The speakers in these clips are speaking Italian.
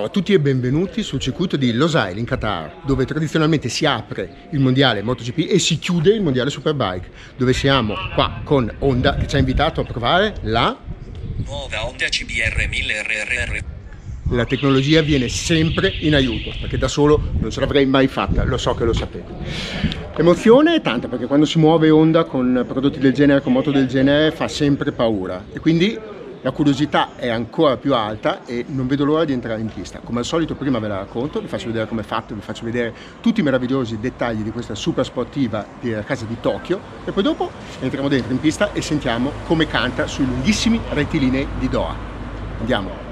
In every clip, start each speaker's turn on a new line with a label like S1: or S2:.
S1: Ciao a tutti e benvenuti sul circuito di Losail in Qatar, dove tradizionalmente si apre il mondiale MotoGP e si chiude il mondiale Superbike, dove siamo qua con Honda che ci ha invitato a provare la
S2: nuova Honda CBR 1000 RRR.
S1: La tecnologia viene sempre in aiuto, perché da solo non ce l'avrei mai fatta, lo so che lo sapete. L'emozione è tanta, perché quando si muove Honda con prodotti del genere, con moto del genere, fa sempre paura e quindi la curiosità è ancora più alta e non vedo l'ora di entrare in pista. Come al solito prima ve la racconto, vi faccio vedere come è fatto, vi faccio vedere tutti i meravigliosi dettagli di questa super sportiva della casa di Tokyo e poi dopo entriamo dentro in pista e sentiamo come canta sui lunghissimi rettilinei di Doha. Andiamo!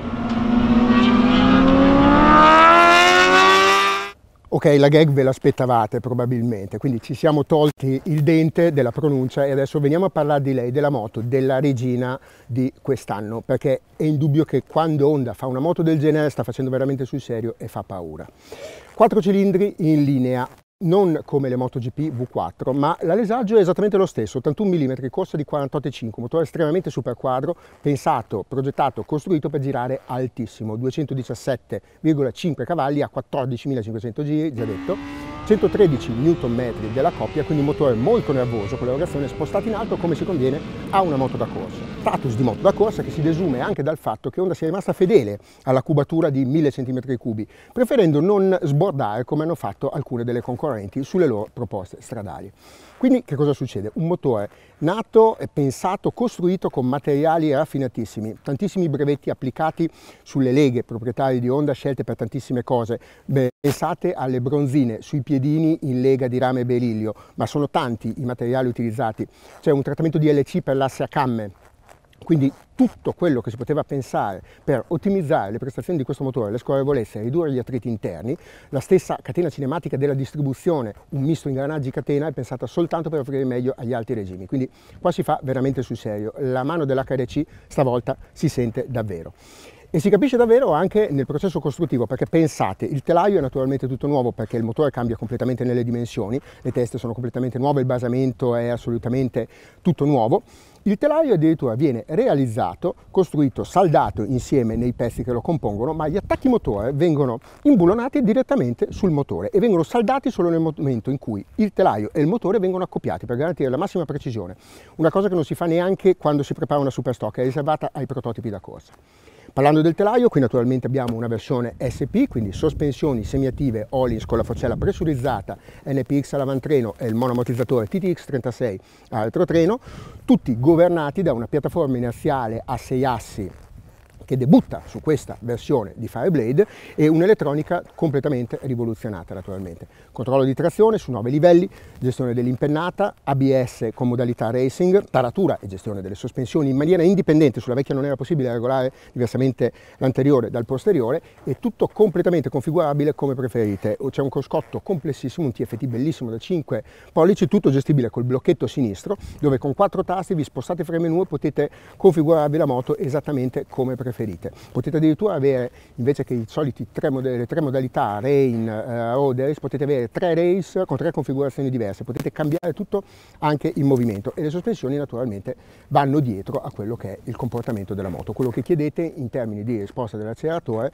S1: Ok, la gag ve l'aspettavate probabilmente, quindi ci siamo tolti il dente della pronuncia e adesso veniamo a parlare di lei, della moto, della regina di quest'anno, perché è indubbio che quando Honda fa una moto del genere sta facendo veramente sul serio e fa paura. 4 cilindri in linea, non come le MotoGP V4, ma l'alesaggio è esattamente lo stesso, 81 mm, corsa di 48,5, motore estremamente super quadro, pensato, progettato, costruito per girare altissimo, 217,5 cavalli a 14.500 giri, già detto, 113 Nm della coppia, quindi un motore molto nervoso con l'erogazione spostata in alto come si conviene a una moto da corsa. Status di moto da corsa che si desume anche dal fatto che Honda sia rimasta fedele alla cubatura di 1000 cm3, preferendo non sbordare come hanno fatto alcune delle concorrenti sulle loro proposte stradali. Quindi che cosa succede? Un motore nato, pensato, costruito con materiali raffinatissimi, tantissimi brevetti applicati sulle leghe proprietarie di Honda, scelte per tantissime cose. Beh, pensate alle bronzine sui piedini in lega di rame berillio, ma sono tanti i materiali utilizzati. C'è un trattamento di LC per l'asse a camme, quindi tutto quello che si poteva pensare per ottimizzare le prestazioni di questo motore, le scorrevolezze, ridurre gli attriti interni, la stessa catena cinematica della distribuzione, un misto ingranaggi catena, è pensata soltanto per offrire meglio agli alti regimi. Quindi qua si fa veramente sul serio, la mano dell'HRC stavolta si sente davvero. E si capisce davvero anche nel processo costruttivo, perché pensate, il telaio è naturalmente tutto nuovo perché il motore cambia completamente nelle dimensioni, le teste sono completamente nuove, il basamento è assolutamente tutto nuovo. Il telaio addirittura viene realizzato, costruito, saldato insieme nei pezzi che lo compongono, ma gli attacchi motore vengono imbulonati direttamente sul motore e vengono saldati solo nel momento in cui il telaio e il motore vengono accoppiati per garantire la massima precisione. Una cosa che non si fa neanche quando si prepara una superstock, è riservata ai prototipi da corsa. Parlando del telaio, qui naturalmente abbiamo una versione SP, quindi sospensioni semiattive Öhlins con la forcella pressurizzata NPX all'avantreno e il monoammortizzatore TTX36 a retrotreno, tutti governati da una piattaforma inerziale a 6 assi che debutta su questa versione di Fireblade e un'elettronica completamente rivoluzionata naturalmente. Controllo di trazione su 9 livelli, gestione dell'impennata, ABS con modalità racing, taratura e gestione delle sospensioni in maniera indipendente, sulla vecchia non era possibile regolare diversamente l'anteriore dal posteriore e tutto completamente configurabile come preferite. C'è un cruscotto complessissimo, un TFT bellissimo da 5 pollici, tutto gestibile col blocchetto sinistro, dove con 4 tasti vi spostate frame menu e potete configurarvi la moto esattamente come preferite. Potete addirittura avere, invece che i soliti le tre modalità Rain, Road Race, potete avere 3 race con 3 configurazioni diverse, potete cambiare tutto anche in movimento e le sospensioni naturalmente vanno dietro a quello che è il comportamento della moto, quello che chiedete in termini di risposta dell'acceleratore,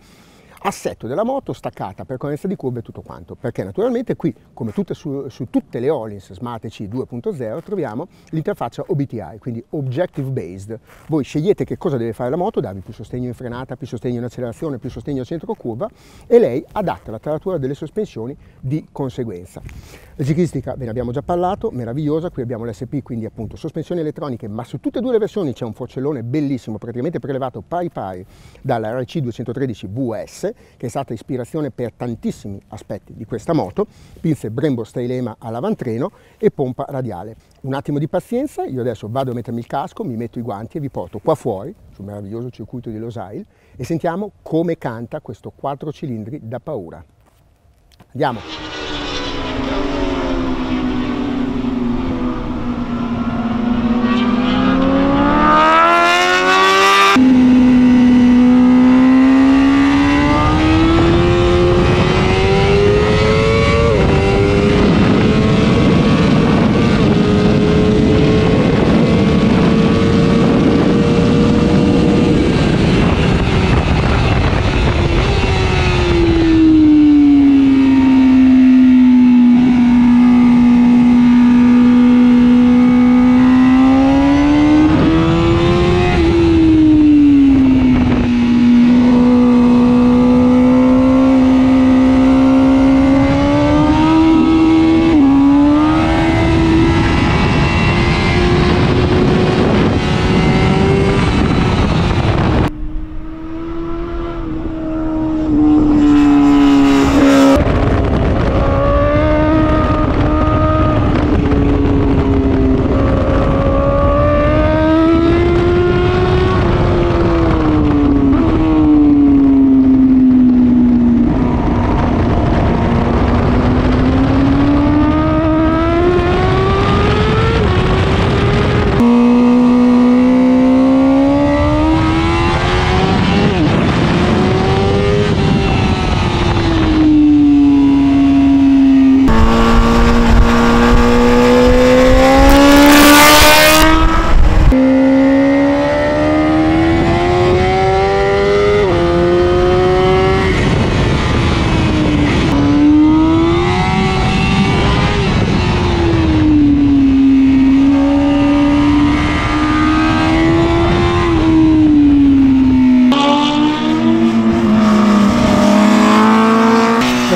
S1: assetto della moto, staccata, percorrenza di curve e tutto quanto, perché naturalmente qui, come su tutte le Öhlins Smart EC 2.0, troviamo l'interfaccia OBTI, quindi Objective Based. Voi scegliete che cosa deve fare la moto, darvi più sostegno in frenata, più sostegno in accelerazione, più sostegno a centro curva e lei adatta la taratura delle sospensioni di conseguenza. La ciclistica ve ne abbiamo già parlato, meravigliosa, qui abbiamo l'SP, quindi appunto sospensioni elettroniche, ma su tutte e due le versioni c'è un forcellone bellissimo, praticamente prelevato pari pari dalla RC 213 VS, che è stata ispirazione per tantissimi aspetti di questa moto, pinze Brembo Stylema all'avantreno e pompa radiale. Un attimo di pazienza, io adesso vado a mettermi il casco, mi metto i guanti e vi porto qua fuori, sul meraviglioso circuito di Losail, e sentiamo come canta questo 4 cilindri da paura. Andiamo!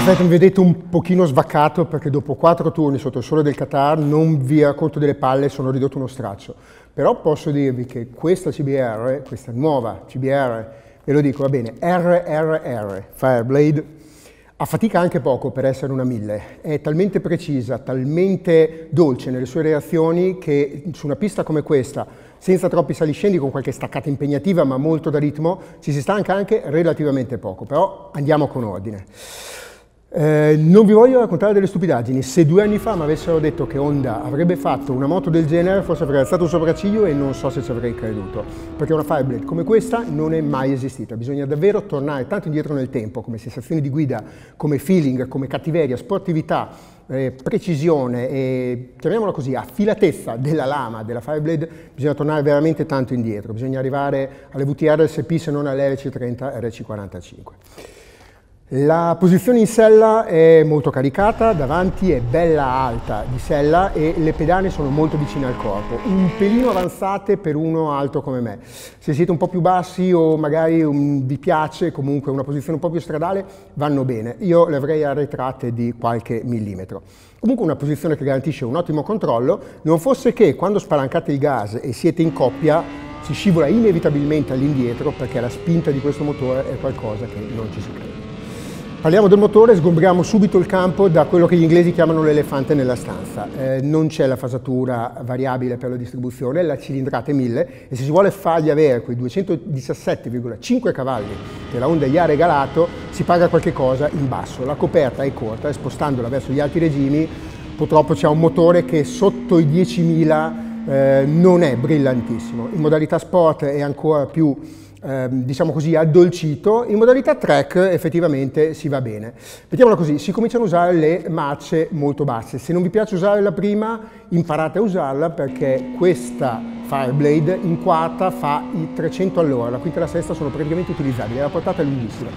S1: Perfetto, mi vedete un pochino svaccato perché dopo 4 turni sotto il sole del Qatar non vi racconto delle palle, sono ridotto uno straccio. Però posso dirvi che questa CBR, questa nuova CBR, ve lo dico, va bene, RRR, Fireblade, affatica anche poco per essere una 1000, è talmente precisa, talmente dolce nelle sue reazioni che su una pista come questa, senza troppi saliscendi, con qualche staccata impegnativa ma molto da ritmo, ci si stanca anche relativamente poco, però andiamo con ordine. Non vi voglio raccontare delle stupidaggini. Se 2 anni fa mi avessero detto che Honda avrebbe fatto una moto del genere, forse avrei alzato un sopracciglio e non so se ci avrei creduto, perché una Fireblade come questa non è mai esistita. Bisogna davvero tornare tanto indietro nel tempo, come sensazioni di guida, come feeling, come cattiveria, sportività, precisione e, chiamiamola così, affilatezza della lama della Fireblade. Bisogna tornare veramente tanto indietro, bisogna arrivare alle VTR SP se non alle RC30 RC45. La posizione in sella è molto caricata, davanti è bella alta di sella e le pedane sono molto vicine al corpo, un pelino avanzate per uno alto come me. Se siete un po' più bassi o magari vi piace comunque una posizione un po' più stradale, vanno bene. Io le avrei arretrate di qualche millimetro. Comunque una posizione che garantisce un ottimo controllo, non fosse che quando spalancate il gas e siete in coppia si scivola inevitabilmente all'indietro perché la spinta di questo motore è qualcosa che non ci si crede. Parliamo del motore, sgombriamo subito il campo da quello che gli inglesi chiamano l'elefante nella stanza. Non c'è la fasatura variabile per la distribuzione, la cilindrata è 1000 e se si vuole fargli avere quei 217,5 cavalli che la Honda gli ha regalato, si paga qualche cosa in basso. La coperta è corta e spostandola verso gli alti regimi purtroppo c'è un motore che sotto i 10.000 non è brillantissimo. In modalità sport è ancora più diciamo così, addolcito. In modalità track effettivamente si va bene. Mettiamola così, si cominciano a usare le marce molto basse. Se non vi piace usare la prima, imparate a usarla perché questa Fireblade in quarta fa i 300 all'ora, la quinta e la sesta sono praticamente utilizzabili, la portata è lunghissima.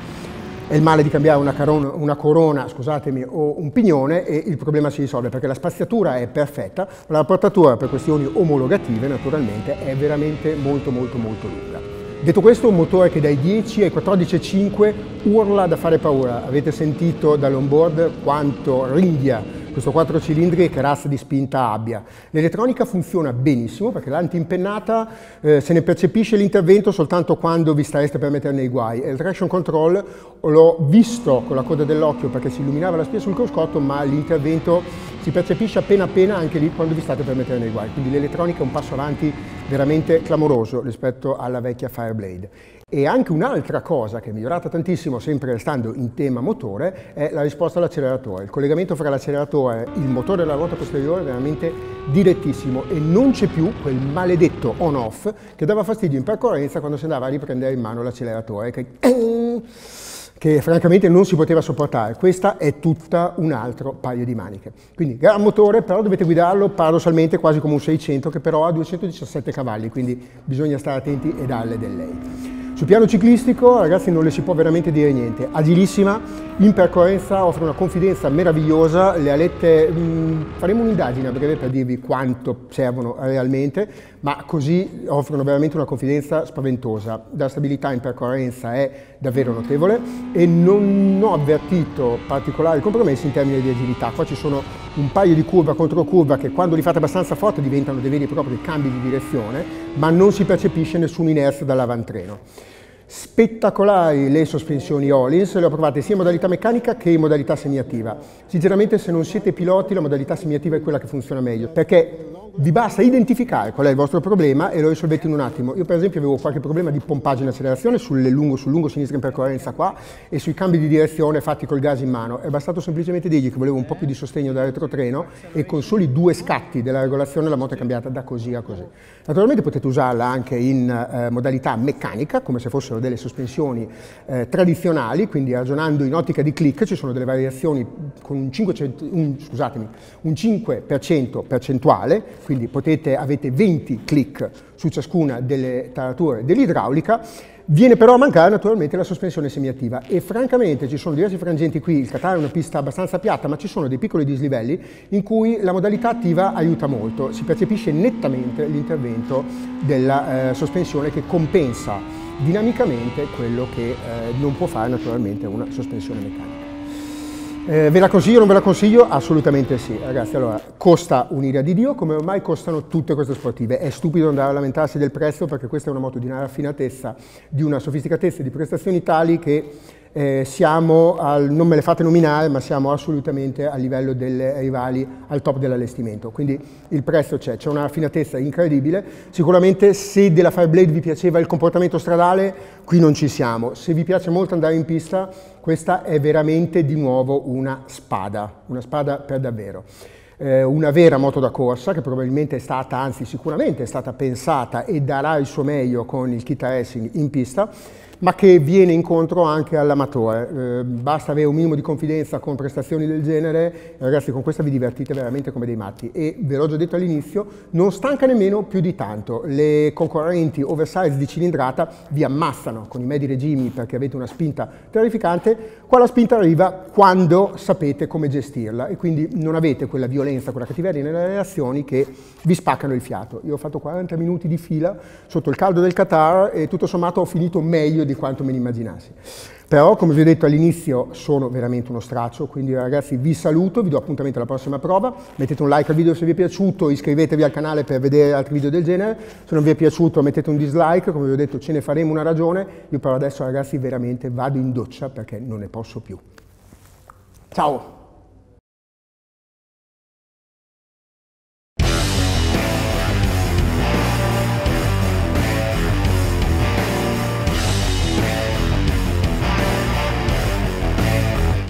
S1: È il male di cambiare una corona, scusatemi, o un pignone e il problema si risolve perché la spaziatura è perfetta, ma la portatura per questioni omologative naturalmente è veramente molto lunga. Detto questo, un motore che dai 10 ai 14,5 urla da fare paura. Avete sentito dall'onboard quanto ringhia questo 4 cilindri e che razza di spinta abbia. L'elettronica funziona benissimo perché l'antiimpennata se ne percepisce l'intervento soltanto quando vi stareste per mettere nei guai. E il traction control l'ho visto con la coda dell'occhio perché si illuminava la spia sul cruscotto, ma l'intervento si percepisce appena anche lì quando vi state per mettere nei guai. Quindi l'elettronica è un passo avanti veramente clamoroso rispetto alla vecchia Fireblade. E anche un'altra cosa che è migliorata tantissimo, sempre restando in tema motore, è la risposta all'acceleratore. Il collegamento fra l'acceleratore e il motore della ruota posteriore è veramente direttissimo e non c'è più quel maledetto on-off che dava fastidio in percorrenza quando si andava a riprendere in mano l'acceleratore, che francamente non si poteva sopportare. Questa è tutta un altro paio di maniche. Quindi gran motore, però dovete guidarlo paradossalmente quasi come un 600 che però ha 217 cavalli, quindi bisogna stare attenti e darle del lei. Sul piano ciclistico, ragazzi, non le si può veramente dire niente. Agilissima, in percorrenza, offre una confidenza meravigliosa. Le alette, faremo un'indagine a breve per dirvi quanto servono realmente, ma così offrono veramente una confidenza spaventosa. La stabilità in percorrenza è davvero notevole e non ho avvertito particolari compromessi in termini di agilità. Qua ci sono un paio di curva contro curva che quando li fate abbastanza forte diventano dei veri e propri cambi di direzione, ma non si percepisce nessuna inerzia dall'avantreno. Spettacolari le sospensioni Öhlins, le ho provate sia in modalità meccanica che in modalità semiattiva. Sinceramente, se non siete piloti, la modalità semiattiva è quella che funziona meglio, perché vi basta identificare qual è il vostro problema e lo risolvete in un attimo. Io per esempio avevo qualche problema di pompaggio in accelerazione sul lungo sinistra in percorrenza qua e sui cambi di direzione fatti col gas in mano. È bastato semplicemente dirgli che volevo un po' più di sostegno da retrotreno e con soli 2 scatti della regolazione la moto è cambiata da così a così. Naturalmente potete usarla anche in modalità meccanica, come se fossero delle sospensioni tradizionali, quindi ragionando in ottica di click ci sono delle variazioni con un 5% percentuale, quindi avete 20 click su ciascuna delle tarature dell'idraulica. Viene però a mancare naturalmente la sospensione semiattiva e francamente ci sono diversi frangenti qui, il Qatar è una pista abbastanza piatta ma ci sono dei piccoli dislivelli in cui la modalità attiva aiuta molto, si percepisce nettamente l'intervento della sospensione che compensa dinamicamente quello che non può fare naturalmente una sospensione meccanica. Ve la consiglio o non ve la consiglio? Assolutamente sì, ragazzi. Allora, costa un'ira di Dio, come ormai costano tutte queste sportive. È stupido andare a lamentarsi del prezzo, perché questa è una moto di una raffinatezza, di una sofisticatezza, di prestazioni tali che siamo non me le fate nominare, ma siamo assolutamente a livello delle rivali al top dell'allestimento. Quindi il prezzo c'è una raffinatezza incredibile. Sicuramente se della Fireblade vi piaceva il comportamento stradale, qui non ci siamo. Se vi piace molto andare in pista, questa è veramente di nuovo una spada per davvero. Una vera moto da corsa che probabilmente è stata, anzi sicuramente è stata pensata e darà il suo meglio con il Kita Racing in pista, ma che viene incontro anche all'amatore. Basta avere un minimo di confidenza con prestazioni del genere, ragazzi, con questa vi divertite veramente come dei matti, e ve l'ho già detto all'inizio, non stanca nemmeno più di tanto. Le concorrenti oversize di cilindrata vi ammassano con i medi regimi perché avete una spinta terrificante. Qua la spinta arriva quando sapete come gestirla e quindi non avete quella violenza, quella cattiveria nelle reazioni che vi spaccano il fiato. Io ho fatto 40 minuti di fila sotto il caldo del Qatar e tutto sommato ho finito meglio di quanto me ne immaginassi. Però, come vi ho detto all'inizio, sono veramente uno straccio, quindi ragazzi vi saluto, vi do appuntamento alla prossima prova, mettete un like al video se vi è piaciuto, iscrivetevi al canale per vedere altri video del genere, se non vi è piaciuto mettete un dislike, come vi ho detto ce ne faremo una ragione, io però adesso ragazzi veramente vado in doccia perché non ne posso più. Ciao!